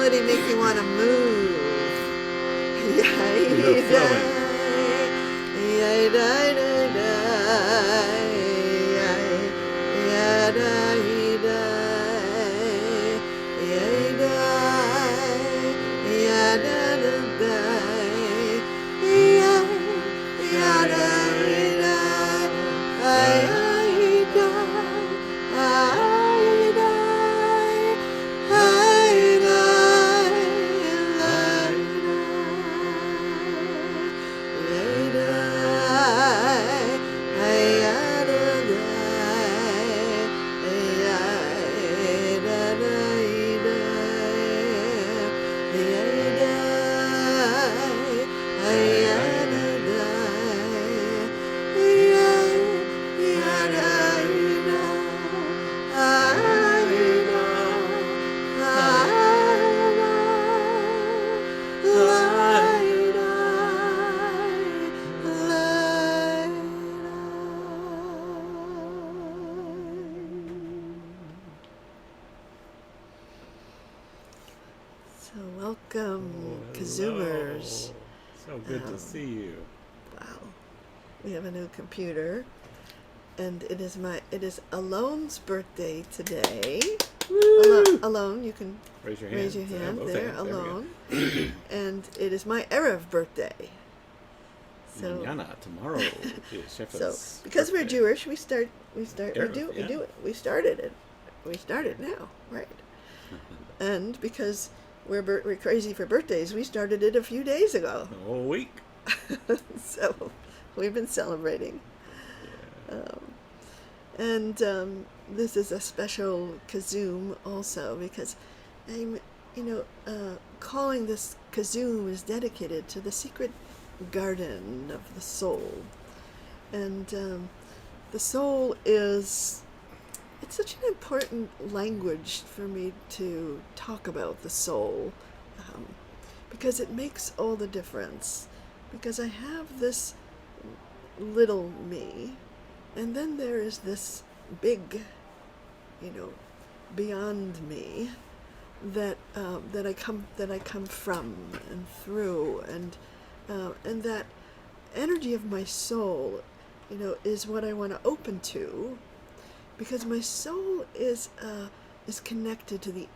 melody make you want to move? Welcome, KZOOMers. So good to see you. Wow. We have a new computer, and it is Alone's birthday today. Alone, you can raise your hand there, Alone. And it is my Erev birthday. So Mañana, tomorrow. So because we're Jewish, we started it. We started now, right? And because we're crazy for birthdays, we started it a few days ago. A whole week. So we've been celebrating. Yeah. This is a special KZOOM also because I'm, calling this KZOOM is dedicated to the secret garden of the soul. And the soul it's such an important language for me to talk about the soul, because it makes all the difference. Because I have this little me, and then there is this big, beyond me that I come from and through, and that energy of my soul, is what I want to open to. Because my soul is connected to the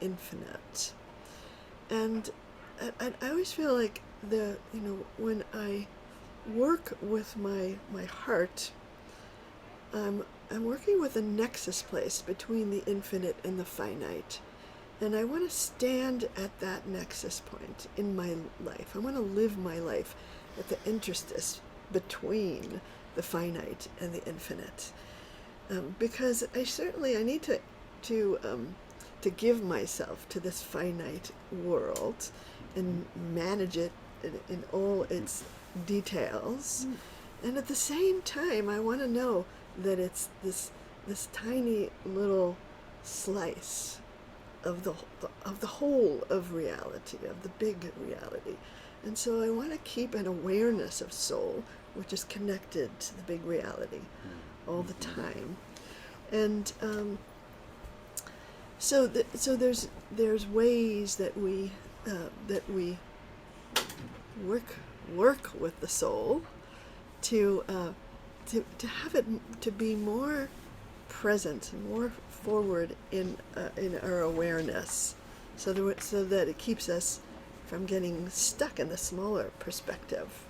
infinite, and I always feel like when I work with my heart, I'm working with a nexus place between the infinite and the finite, and I want to stand at that nexus point in my life. I want to live my life at the interstice between the finite and the infinite. Because I need to give myself to this finite world and manage it in all its details, and at the same time I want to know that it's this tiny little slice of the whole of reality, of the big reality, and so I want to keep an awareness of soul, which is connected to the big reality all the time. And so there's ways that we work with the soul to have it to be more present, more forward in our awareness, so that it keeps us from getting stuck in the smaller perspective,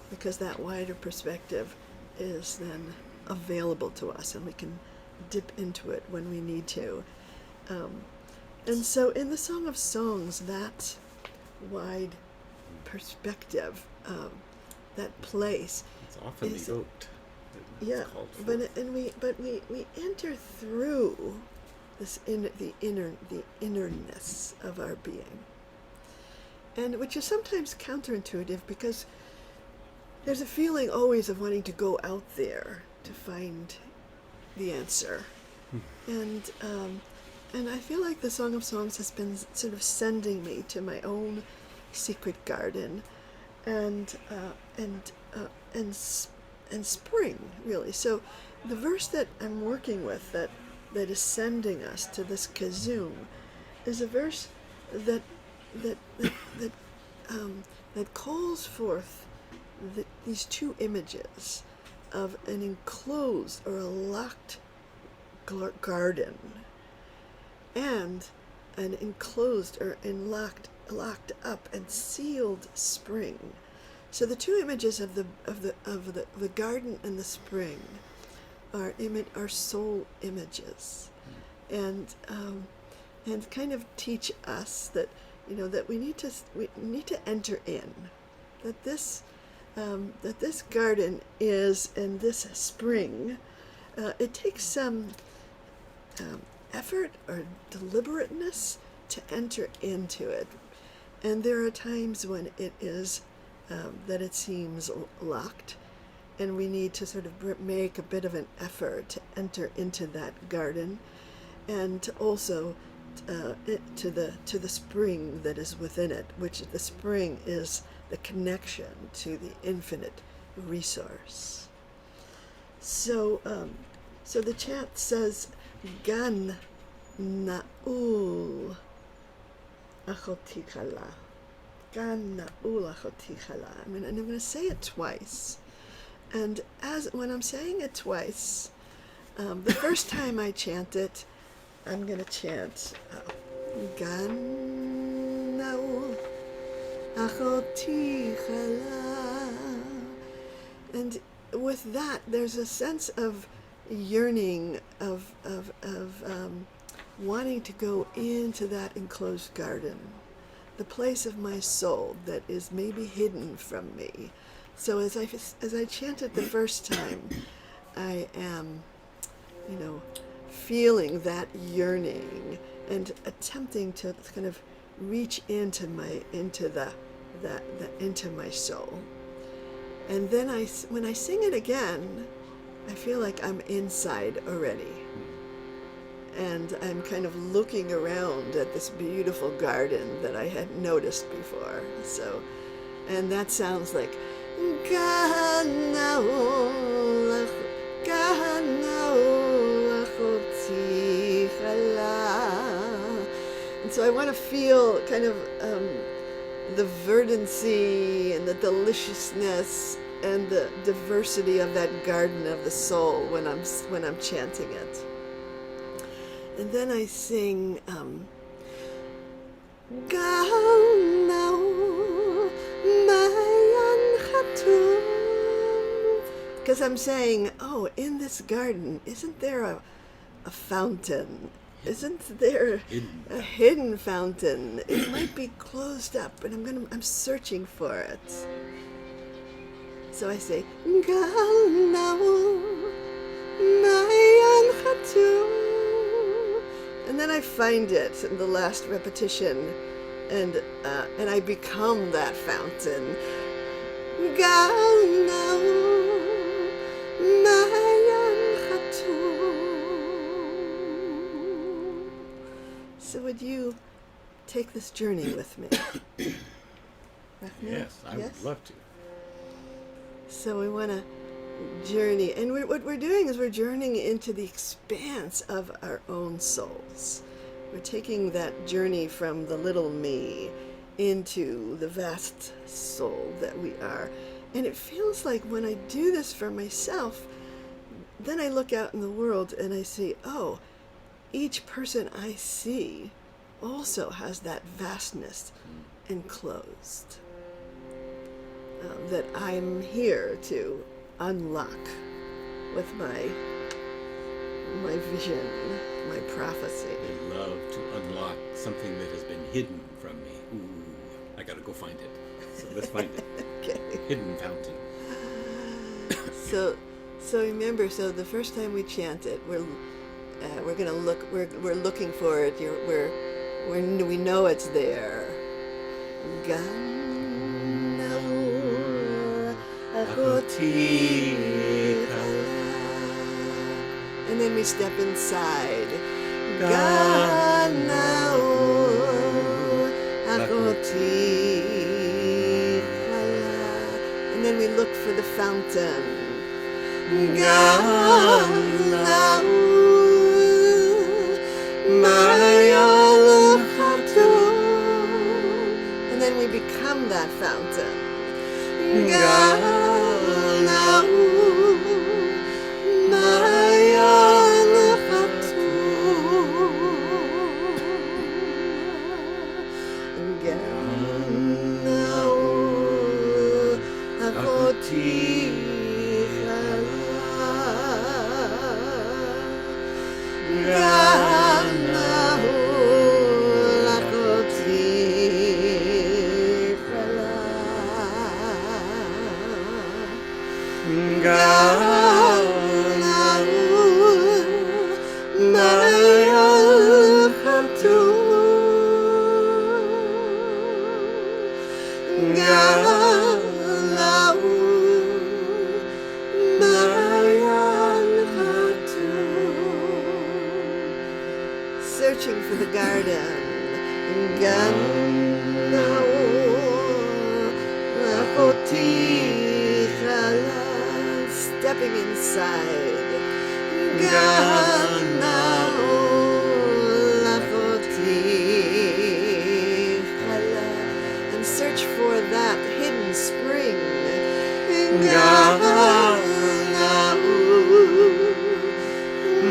because that wider perspective is then available to us, and we can dip into it when we need to. And so in the Song of Songs, that wide perspective, that place, it's often evoked. Yeah, but we enter through this the innerness of our being, and which is sometimes counterintuitive, because there's a feeling always of wanting to go out there to find the answer, and I feel like the Song of Songs has been sort of sending me to my own secret garden, and spring, really. So the verse that I'm working with, that is sending us to this KZOOM, is a verse that that that that calls forth these two images of an enclosed or a locked garden and an enclosed or locked up and sealed spring. So the two images of the garden and the spring are soul images, and kind of teach us that that we need to enter in, that this garden is, and this spring, it takes some effort or deliberateness to enter into it, and there are times when it is that it seems locked, and we need to sort of make a bit of an effort to enter into that garden, and to also to the spring that is within it, which the spring is the connection to the infinite resource. So the chant says, Gan Na'ul, achoti, challah. Gan Na'ul, achoti, challah. And I'm going to say it twice. And when I'm saying it twice, the first time I chant it, I'm going to chant Gan Na'ul, achoti, challah. And with that, there's a sense of yearning, of wanting to go into that enclosed garden, the place of my soul that is maybe hidden from me. So as I chant it the first time, I am, feeling that yearning and attempting to kind of reach into my soul. And then when I sing it again, I feel like I'm inside already. And I'm kind of looking around at this beautiful garden that I had noticed before. And that sounds like Gan Na'ul, Gan Na'ul, achoti, challah. And so I want to feel kind of the verdancy and the deliciousness and the diversity of that garden of the soul when I'm chanting it. And then I sing Gan Na'ul, mayan, Chatum, because I'm saying, in this garden, isn't there a fountain? Isn't there a hidden fountain? It might be closed up, and I'm searching for it. So I say, Gan Na'ul, mayan, Chatum. And then I find it in the last repetition, and I become that fountain. Gan Na'ul, mayan, Chatum. So would you take this journey with me? Yes, I would love to. So we want to journey, and what we're doing is we're journeying into the expanse of our own souls. We're taking that journey from the little me into the vast soul that we are. And it feels like when I do this for myself, then I look out in the world and I see, each person I see also has that vastness enclosed, that I'm here to unlock with my vision, my prophecy. I love to unlock something that has been hidden from me. Ooh, I gotta go find it. So let's find it. Okay. Hidden fountain. So remember, the first time we chant it, we're gonna look. We're looking for it. We know it's there. Gan Na'ul, achoti, challah. And then we step inside. Gan Na'ul, achoti, challah. And then we look for the fountain. Gan Na'ul, mayan, Chatum. then we become that fountain. Gan Na'ul, mayan, Chatum. Gan Na'ul, achoti, Gan Na'ul, achoti, Gan Na'ul, mayan, Chatum. Gan Na'ul, mayan, Chatum. Searching for the garden. Gan Na'ul, achoti, challah. Stepping inside. Gan Na'ul, achoti, challah. And search for that hidden spring. Gan Na'ul,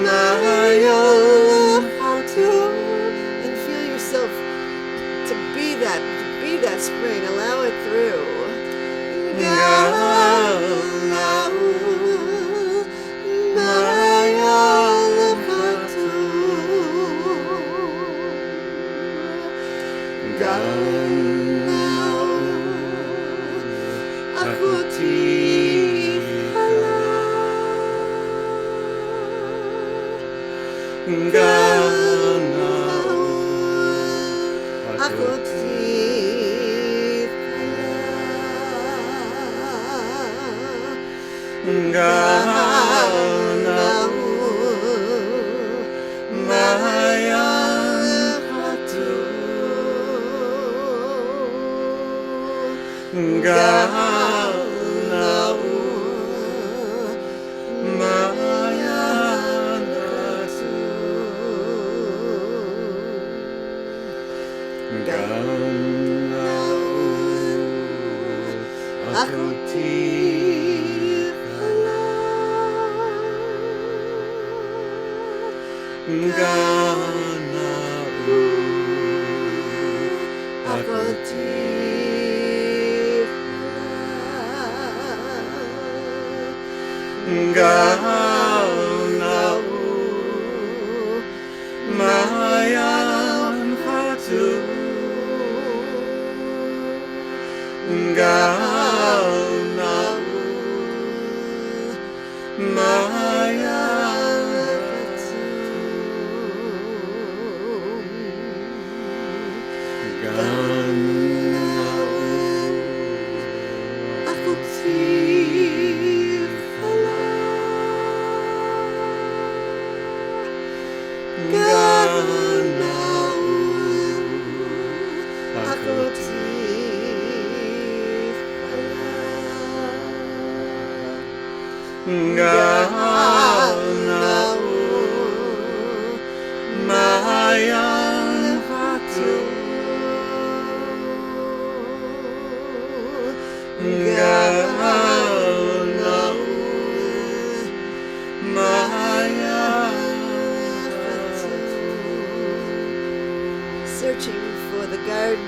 mayan, Chatum. And feel yourself to be that spring. Allow it through. Gan Na'ul, mayan, Chatum. Gan Na'ul, achoti, challah. Gan Na'ul, achoti, challah. Gan Na'ul, mayan, Chatum. Gan Na'ul, mayan, Chatum. Gan Na'ul, achoti, Gan Na'ul, achoti, Gan Na'ul, mayan, Chatum. Gan Na'ul, mayan, Chatum. Gan Na'ul, achoti, challah. Gan Na'ul, achoti, Gan Na'ul, mayan, Chatum. Gan Na'ul, mayan, Chatum. Searching for the garden.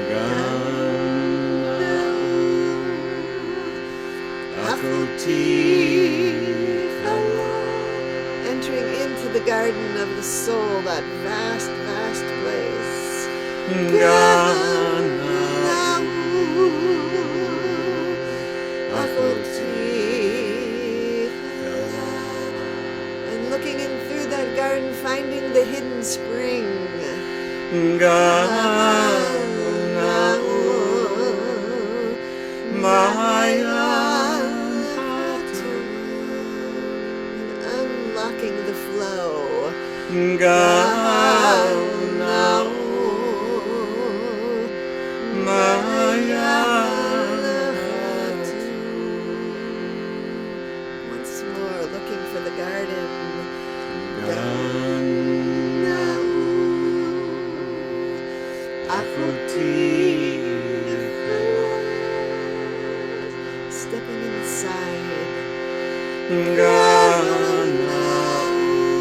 Gan entering into the garden of the soul, that vast, vast place. Gan Na'ul, achoti, and looking in through that garden, finding the hidden spring. Gan Na'ul, mayan, unlocking the flow. Gan Na'ul, mayan, Chatum. Once more, looking for the garden. Gan Na'ul, achoti, stepping inside. Gan Na'ul,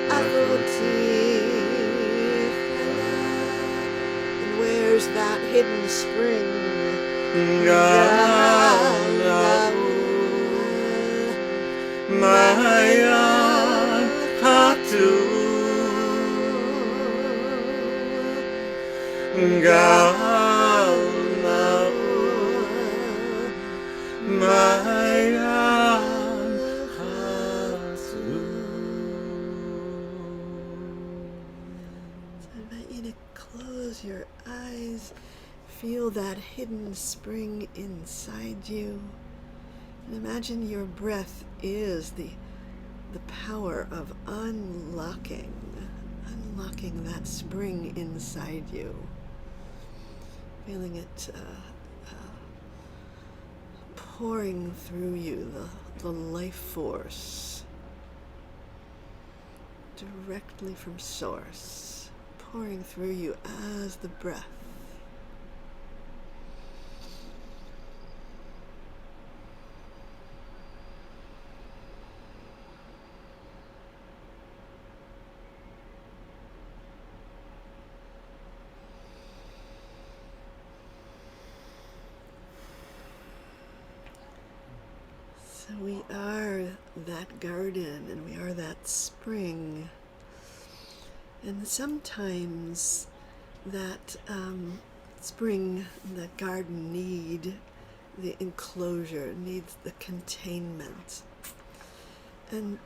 Achoti. And where's that hidden spring? Gan Na'ul, mayan, Chatum, Gan Na'ul, mayan, Chatum. So I invite you to close your eyes. Feel that hidden spring inside you. And imagine your breath is the power of unlocking that spring inside you. Feeling it pouring through you, the life force, directly from source, pouring through you as the breath. So we are that garden and we are that spring. And sometimes that spring, that garden need the enclosure, needs the containment. And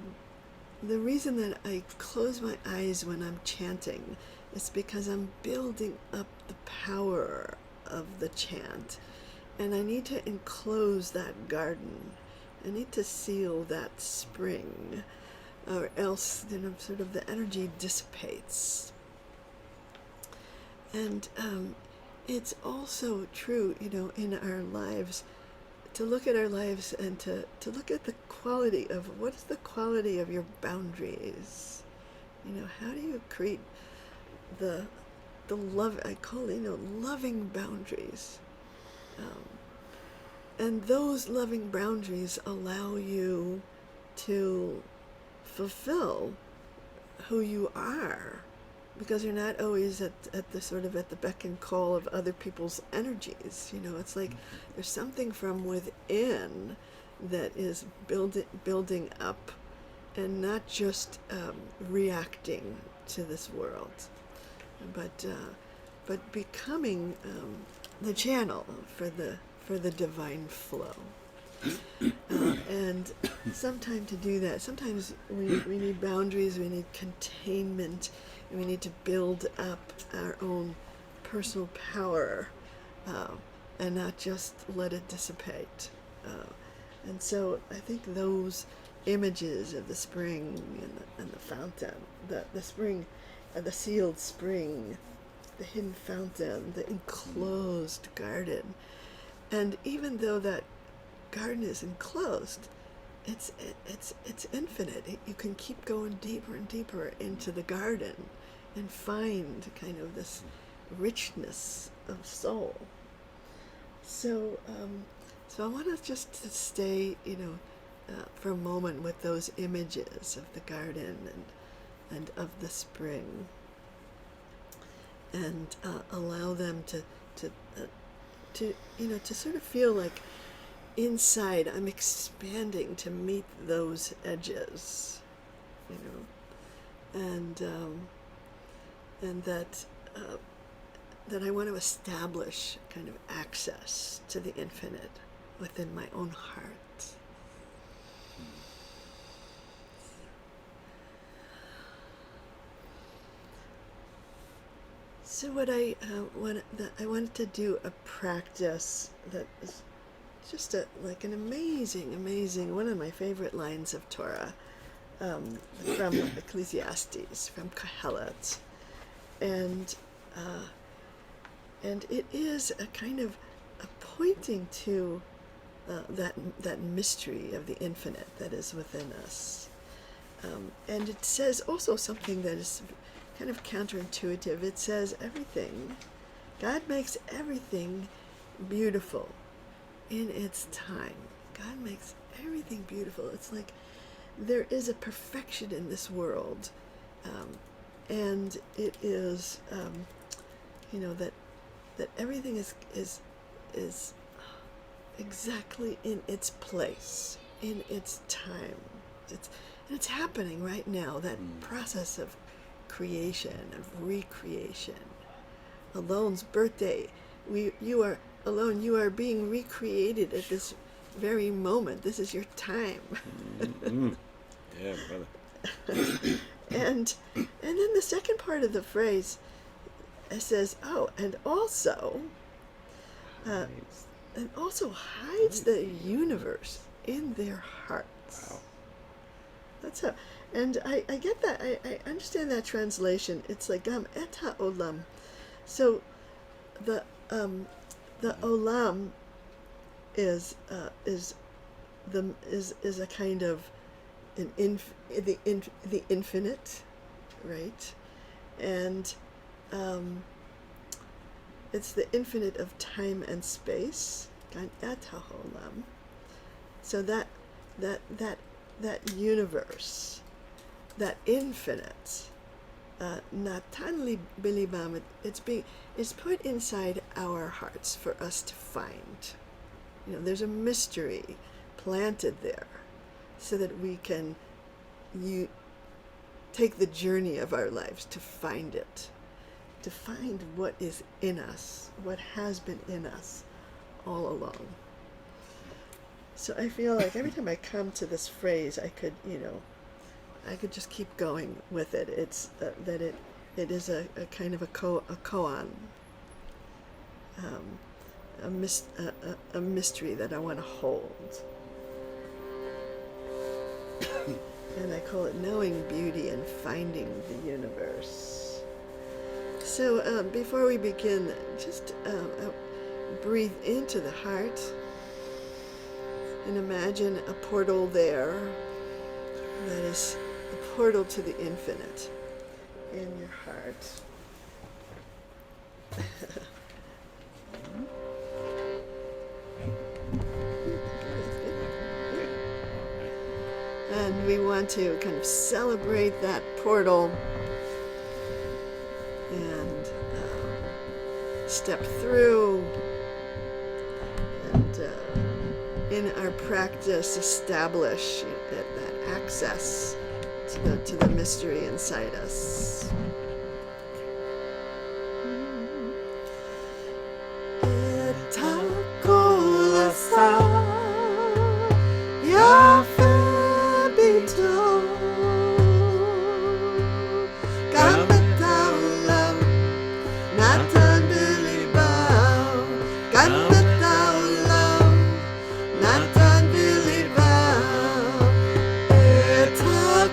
the reason that I close my eyes when I'm chanting is because I'm building up the power of the chant. And I need to enclose that garden. I need to seal that spring, or else, sort of the energy dissipates. And it's also true, in our lives, to look at our lives and to look at the quality of, what is the quality of your boundaries? How do you create the love, I call it, loving boundaries. And those loving boundaries allow you to fulfill who you are, because you're not always at the beck and call of other people's energies. It's like there's something from within that is building up, and not just reacting to this world, but becoming the channel for the divine flow. And sometimes to do that, sometimes we need boundaries, we need containment, and we need to build up our own personal power, and not just let it dissipate. And so I think those images of the spring and the fountain, the spring, the sealed spring, the hidden fountain, the enclosed garden. And even though that garden is enclosed, it's infinite. You can keep going deeper and deeper into the garden and find kind of this richness of soul. So I want us just to stay, for a moment with those images of the garden and of the spring, and allow them to sort of feel like inside I'm expanding to meet those edges, and that I want to establish kind of access to the infinite within my own heart. So what I wanted to do a practice that is just an amazing, one of my favorite lines of Torah, from Ecclesiastes, from Kohelet, and it is a kind of a pointing to that mystery of the infinite that is within us, and it says also something that is kind of counterintuitive. It says everything, God makes everything beautiful in its time. God makes everything beautiful. It's like there is a perfection in this world, and it is, that everything is exactly in its place, in its time. It's happening right now. That process of creation, of recreation. Alone's birthday. You are alone. You are being recreated at this very moment. This is your time. Yeah, brother. And then the second part of the phrase says, and also hides the universe in their hearts. Wow. That's how. And I get that. I understand that translation. It's like et ha-olam. So the olam is a kind of the infinite, right? And it's the infinite of time and space. Gan ha-olam. So that universe, that infinite, natan bilibam, it's put inside our hearts for us to find. There's a mystery planted there, so that we can take the journey of our lives to find it, to find what is in us, what has been in us all along. So I feel like every time I come to this phrase, I could just keep going with it. It's that it is a kind of a koan, a mystery that I want to hold. And I call it knowing beauty and finding the universe. So before we begin, just breathe into the heart and imagine a portal there that is the portal to the infinite in your heart. And we want to kind of celebrate that portal and step through, and in our practice establish that access to the mystery inside us. Et-Kol yafeh Gan Na'ul natan Gan Na'ul natan Et-Kol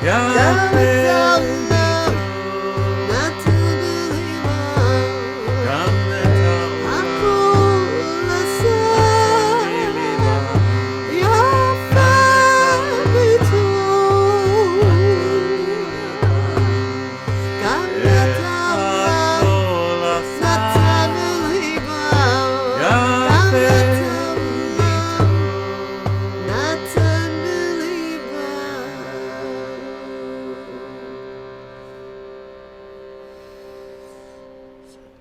yafeh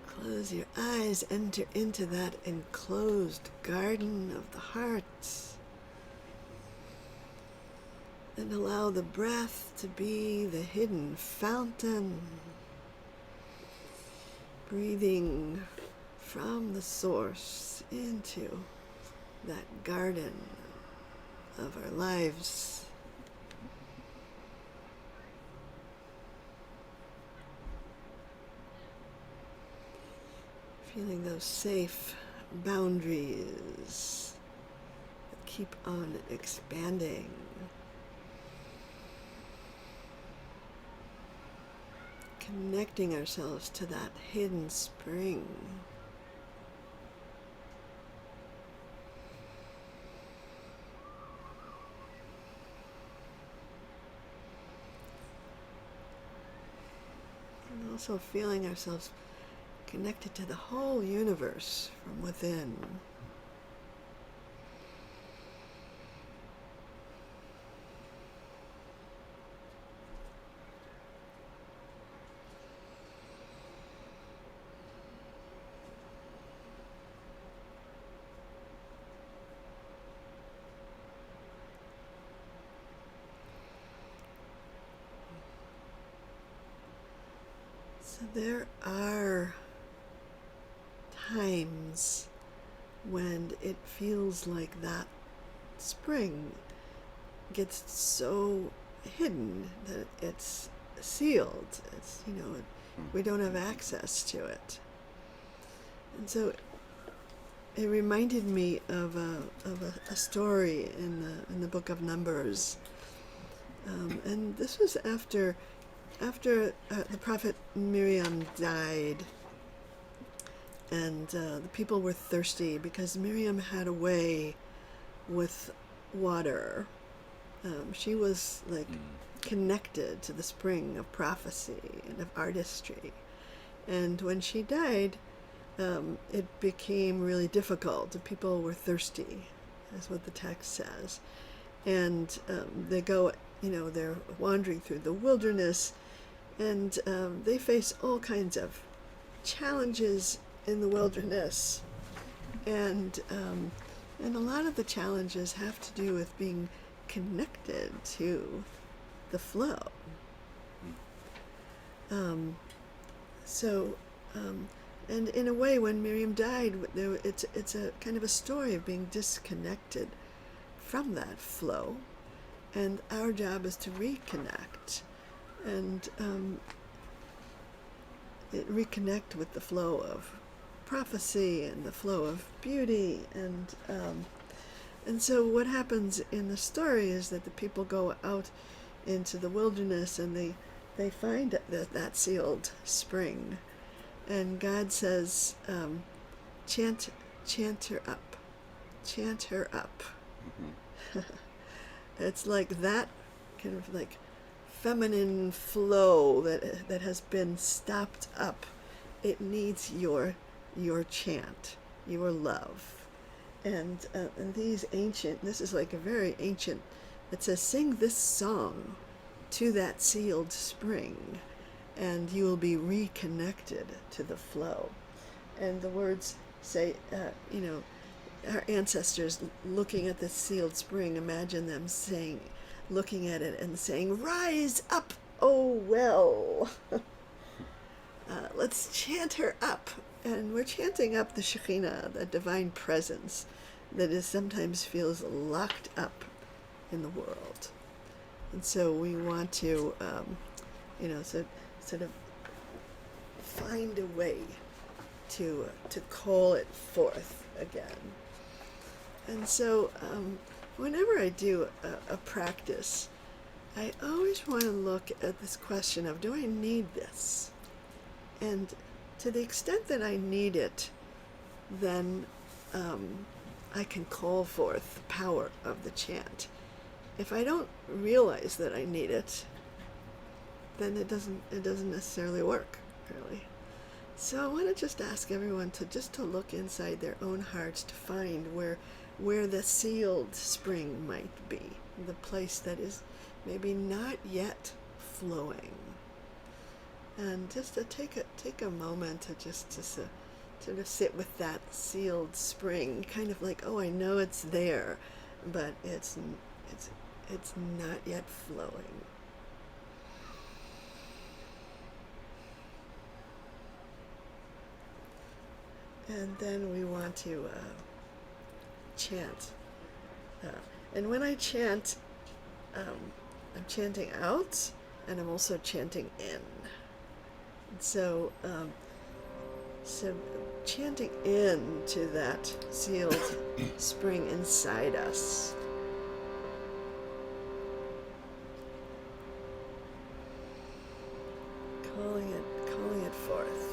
Close your eyes, enter into that enclosed garden of the heart, and allow the breath to be the hidden fountain, breathing from the source into that garden of our lives. Feeling those safe boundaries that keep on expanding. Connecting ourselves to that hidden spring. And also feeling ourselves connected to the whole universe from within. So there are times when it feels like that spring gets so hidden that it's sealed. It's, we don't have access to it. And so it reminded me of a story in the book of Numbers. And this was after the prophet Miriam died. And the people were thirsty because Miriam had a way with water. She was like connected to the spring of prophecy and of artistry. And when she died, it became really difficult. The people were thirsty, is what the text says. And they go, they're wandering through the wilderness, and they face all kinds of challenges in the wilderness, and a lot of the challenges have to do with being connected to the flow. And in a way, when Miriam died, it's a kind of a story of being disconnected from that flow, and our job is to reconnect and reconnect with the flow of prophecy and the flow of beauty, and so what happens in the story is that the people go out into the wilderness and they find that sealed spring, and God says, chant her up, chant her up. Mm-hmm. It's like that kind of like feminine flow that has been stopped up. It needs your chant, your love, and these ancient. This is like a very ancient. It says, "Sing this song to that sealed spring, and you will be reconnected to the flow." And the words say, our ancestors looking at this sealed spring, imagine them saying, looking at it and saying, "Rise up, oh well." Let's chant her up. And we're chanting up the Shekhinah, the divine presence that is sometimes feels locked up in the world. And so we want to, sort of find a way to call it forth again. And so whenever I do a practice, I always want to look at this question of, do I need this? And to the extent that I need it, then I can call forth the power of the chant. If I don't realize that I need it, then it doesn't necessarily work, really. So I want to just ask everyone to look inside their own hearts to find where the sealed spring might be, the place that is maybe not yet flowing. And just to take a moment to sort of sit with that sealed spring, kind of like, oh, I know it's there, but it's not yet flowing. And then we want to chant. And when I chant, I'm chanting out, and I'm also chanting in. So chanting in to that sealed spring inside us. Calling it forth.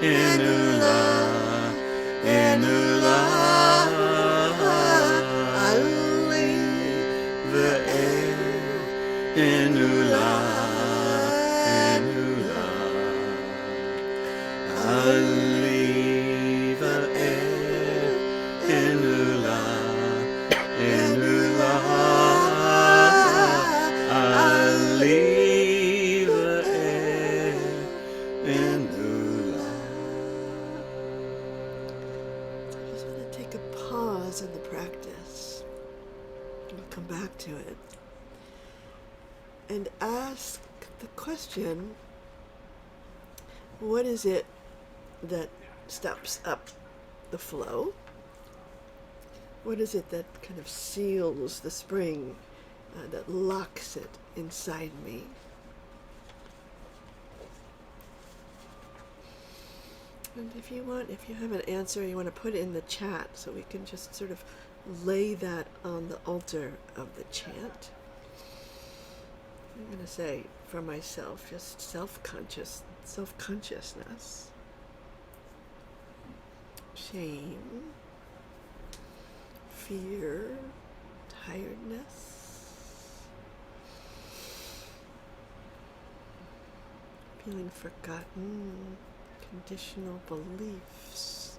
ehnu-lah, ehnu-lah, ehnu-lah. and ask the question, what is it that stops up the flow? What is it that kind of seals the spring, that locks it inside me? And if you have an answer you want to put it in the chat so we can just sort of lay that on the altar of the chant. I'm going to say for myself, just self-consciousness, shame, fear, tiredness, feeling forgotten, conditional beliefs,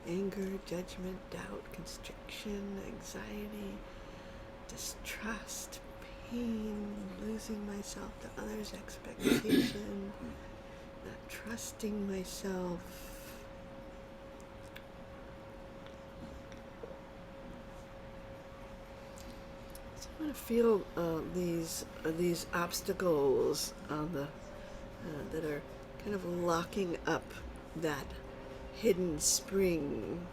anger, judgment, doubt, constriction, anxiety, distrust, pain, losing myself to others' expectation, not trusting myself. So I want to feel these obstacles on the that are kind of locking up that hidden spring.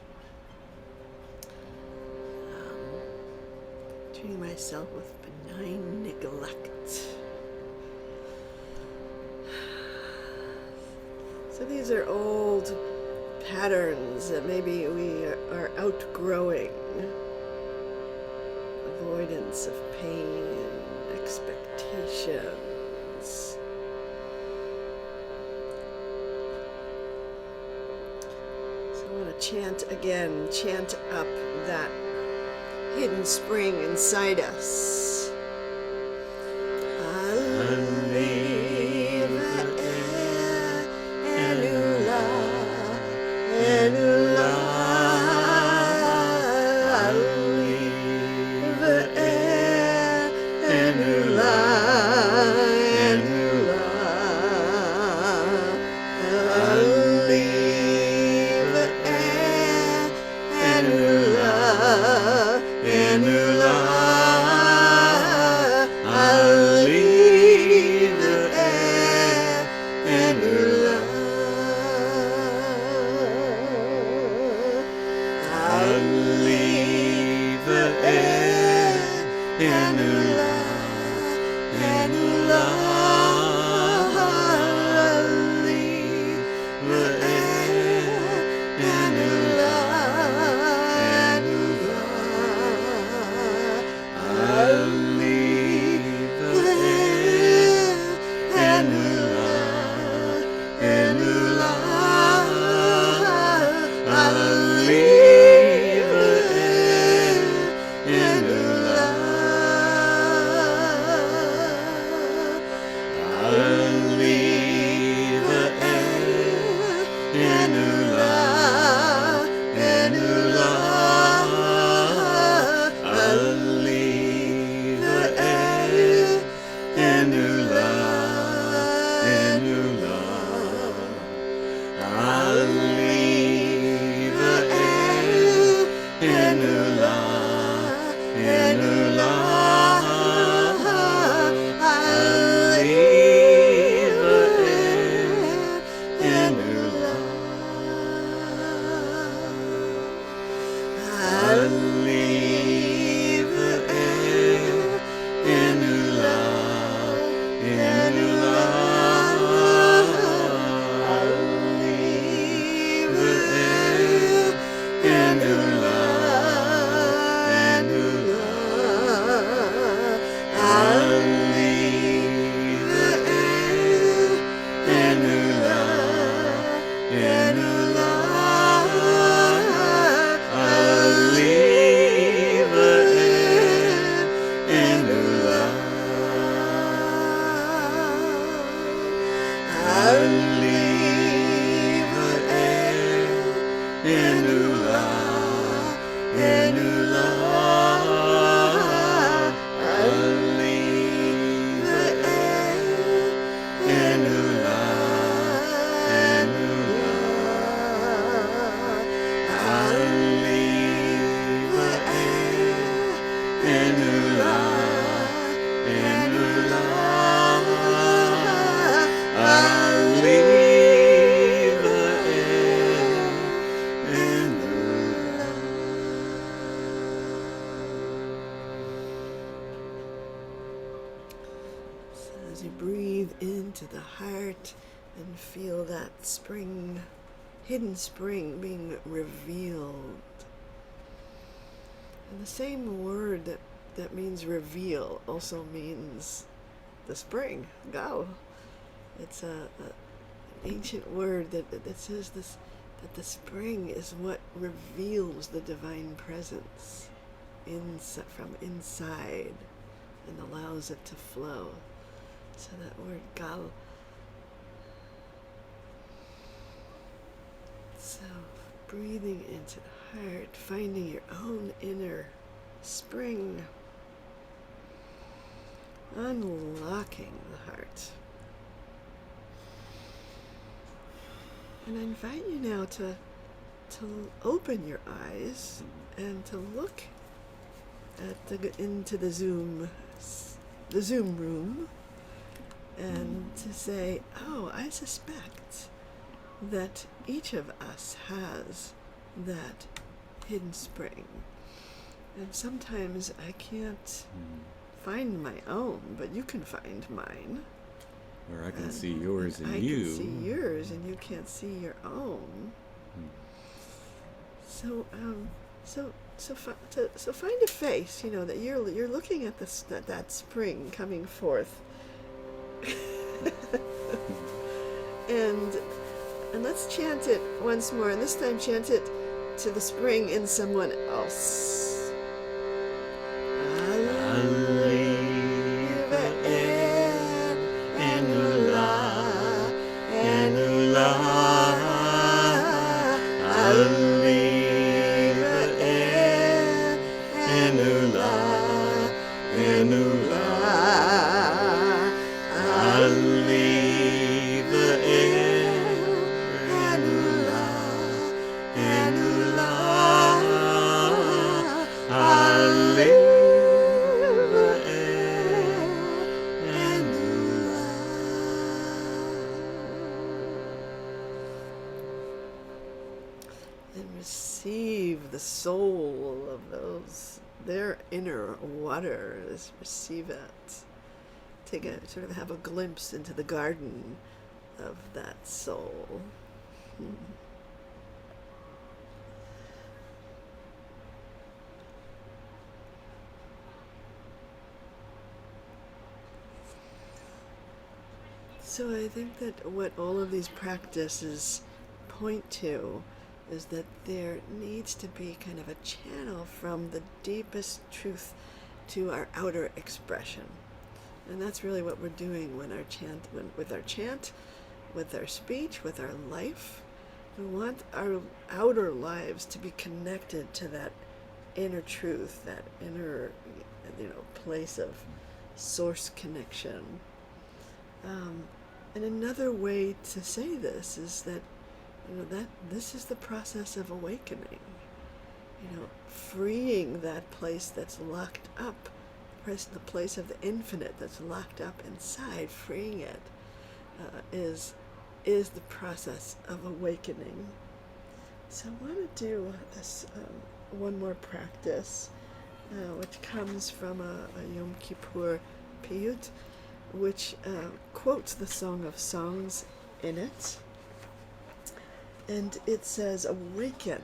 Treating myself with benign neglect. So these are old patterns that maybe we are outgrowing. Avoidance of pain and expectations. So I want to chant again, chant up that hidden spring inside us. ehnu-lah, ehnu-lah, ehnu-lah, ehnu-lah. as you breathe into the heart and feel that spring, hidden spring being revealed. And the same word that means reveal also means the spring, Gao. It's an ancient word that says this, that the spring is what reveals the divine presence from inside and allows it to flow. So that word Gal. So breathing into the heart, finding your own inner spring, unlocking the heart. And I invite you now to open your eyes and to look at into the Zoom room, and to say, oh, I suspect that each of us has that hidden spring. And sometimes I can't find my own, but you can find mine. Or I can see yours and you. I can see yours and you can't see your own. So find a face, that you're looking at that spring coming forth. and let's chant it once more, and this time chant it to the spring in someone else. Receive the soul of those, their inner waters. Receive it. Have a glimpse into the garden of that soul. So I think that what all of these practices point to is that there needs to be kind of a channel from the deepest truth to our outer expression. And that's really what we're doing with our chant, with our speech, with our life. We want our outer lives to be connected to that inner truth, that inner, place of source connection. And another way to say this is that that this is the process of awakening, freeing that place that's locked up, the place of the infinite that's locked up inside. Freeing it is the process of awakening. So I want to do this one more practice, which comes from a Yom Kippur Piyyut, which quotes the Song of Songs in it. And it says, awaken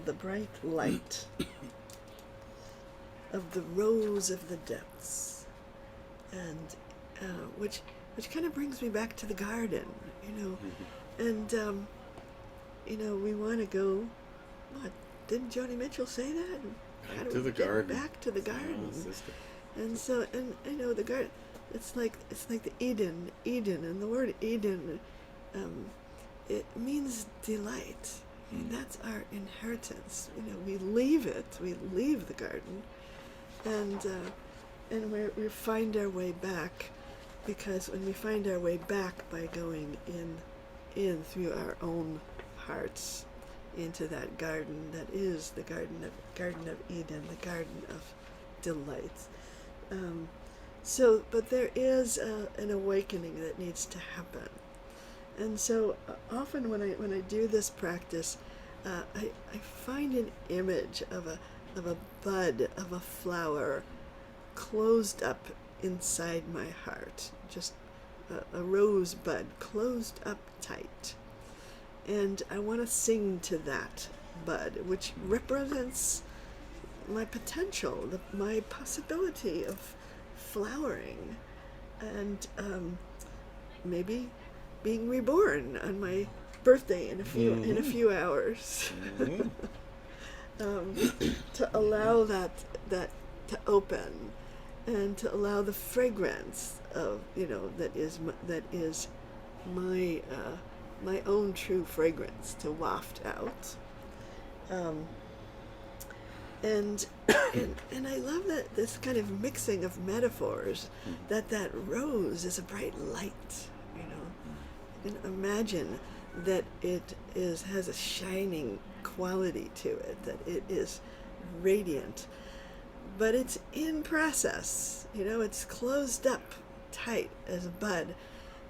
the bright light of the rose of the depths. And which kind of brings me back to the garden, And, we want to go, didn't Joni Mitchell say that? Back to the garden. Back to the garden. And so, the garden, it's like the Eden, and the word Eden, it means delight. That's our inheritance. We leave the garden, and we find our way back, because when we find our way back by going in through our own hearts into that garden that is the Garden of Eden, the Garden of Delight. But there is an awakening that needs to happen. And so often when I do this practice, I find an image of a bud, of a flower, closed up inside my heart, just a rosebud closed up tight. And I want to sing to that bud, which represents my potential, my possibility of flowering, and maybe being reborn on my birthday in a few hours. To allow that to open, and to allow the fragrance of that is my own true fragrance to waft out. And I love that this kind of mixing of metaphors, that rose is a bright light. You can imagine that it has a shining quality to it, that it is radiant, but it's in process. It's closed up tight as a bud,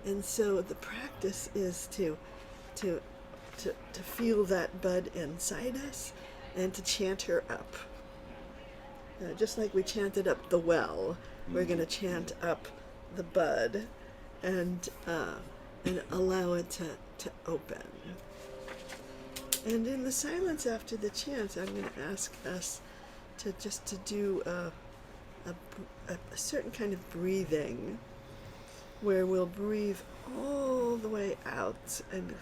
and so the practice is to feel that bud inside us and to chant her up. Just like we chanted up the well, we're going to chant up the bud and allow it to open. And in the silence after the chant, I'm going to ask us to do a certain kind of breathing, where we'll breathe all the way out and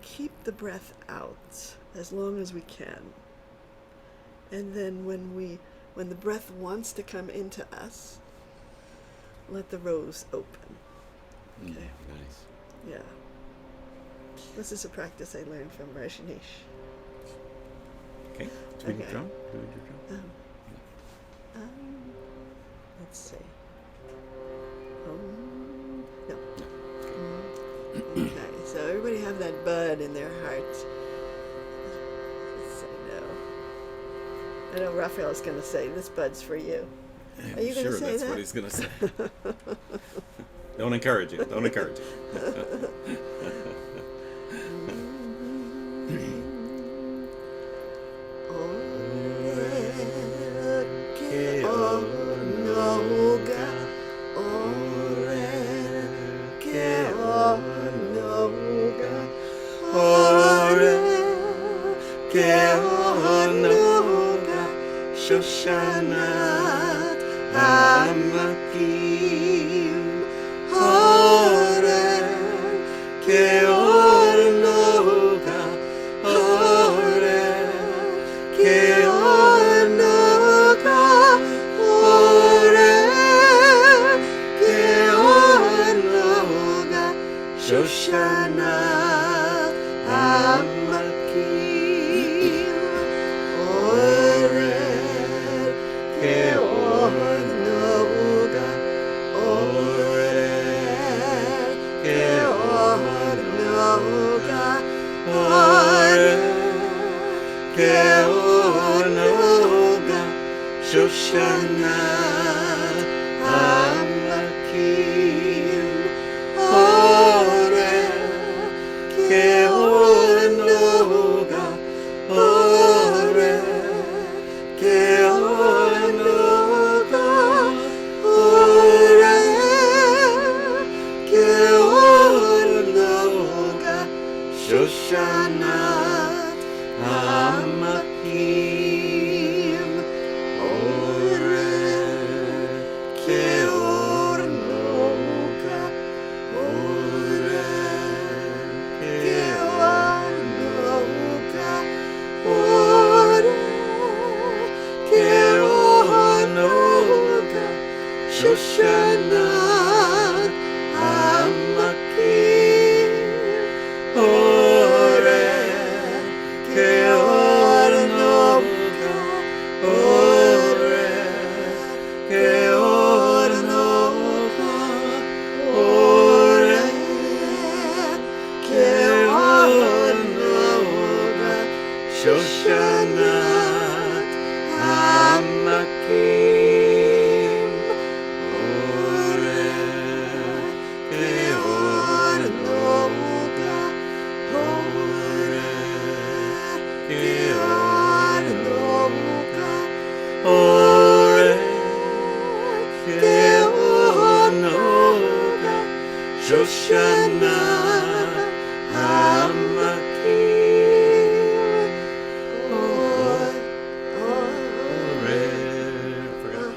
keep the breath out as long as we can. And then when the breath wants to come into us, let the rose open. Okay. Nice. Yeah. This is a practice I learned from Rajneesh. Okay. Do we need drum? Do we need drum? Let's see. No. Okay, so everybody have that bud in their heart. Let's say no. I know Raphael's going to say, this bud's for you. Are you going to say that? That's what he's going to say. Don't encourage it. Don't encourage it. Shoshanat amakim Oraryr ke'or nogah Oraryr ke'or nogah Oraryr ke'or nogah shoshanat amakim Oraryr shoshanat amakim Oraryr ke'or nogah Oraryr ke'or nogah Oraryr ke'or nogah shoshanat amakim Oraryr ke'or nogah Oraryr ke'or nogah Oraryr ke'or nogah shoshanat amakim Oraryr ke'or nogah Oraryr ke'or nogah Oraryr ke'or nogah shoshanat amakim Oraryr shoshanat hamakim Oraryr, I forgot.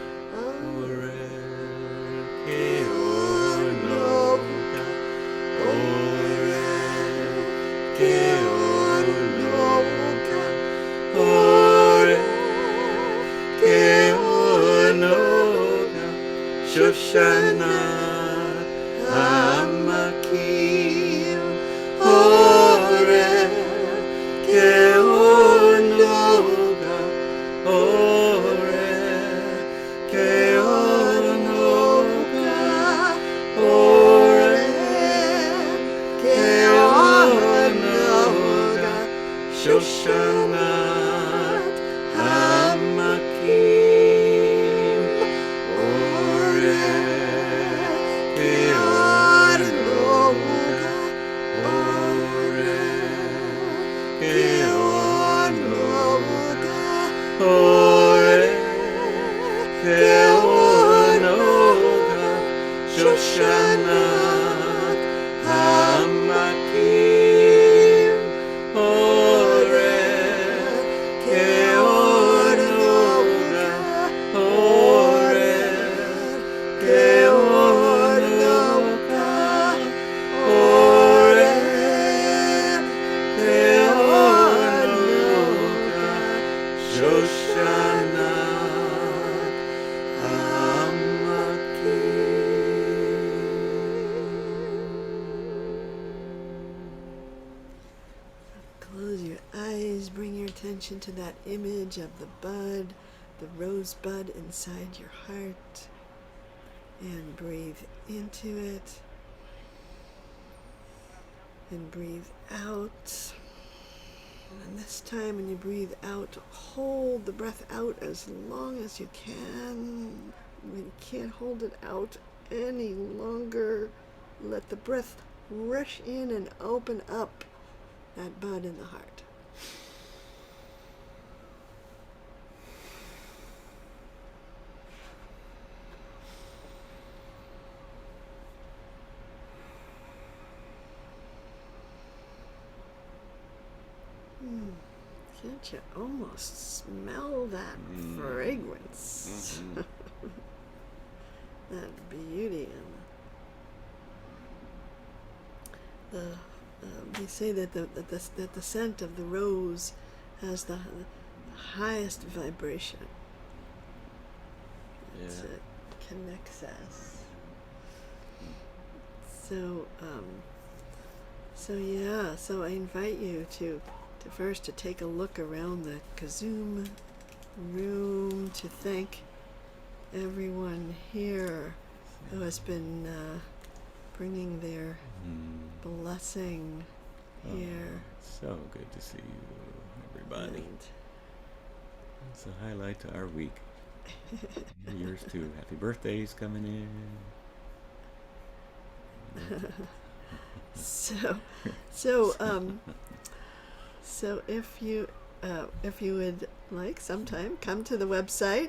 Oraryr nogah, Oraryr nogah, Oraryr nogah, shoshanat hamakim Oraryr nogah, Oraryr nogah, Oraryr nogah, shoshanat hamakim Oraryr nogah, Oraryr nogah, Oraryr nogah, shoshanat hamakim Oraryr nogah, Oraryr nogah, Oraryr nogah, shoshanat Close your eyes, bring your attention to that image of the bud, the rosebud inside your heart, and breathe into it, and breathe out. And this time when you breathe out, hold the breath out as long as you can. When you can't hold it out any longer, let the breath rush in and open up that bud in the heart. Can't you almost smell that fragrance? That beauty. And they say that the scent of the rose has the highest vibration. It connects us. So I invite you to first to take a look around the KZOOM room, to thank everyone here who has been bringing their blessing here. So good to see you, everybody. And it's a highlight to our week. Yours too. Happy birthday's coming in. So if you would like, sometime come to the website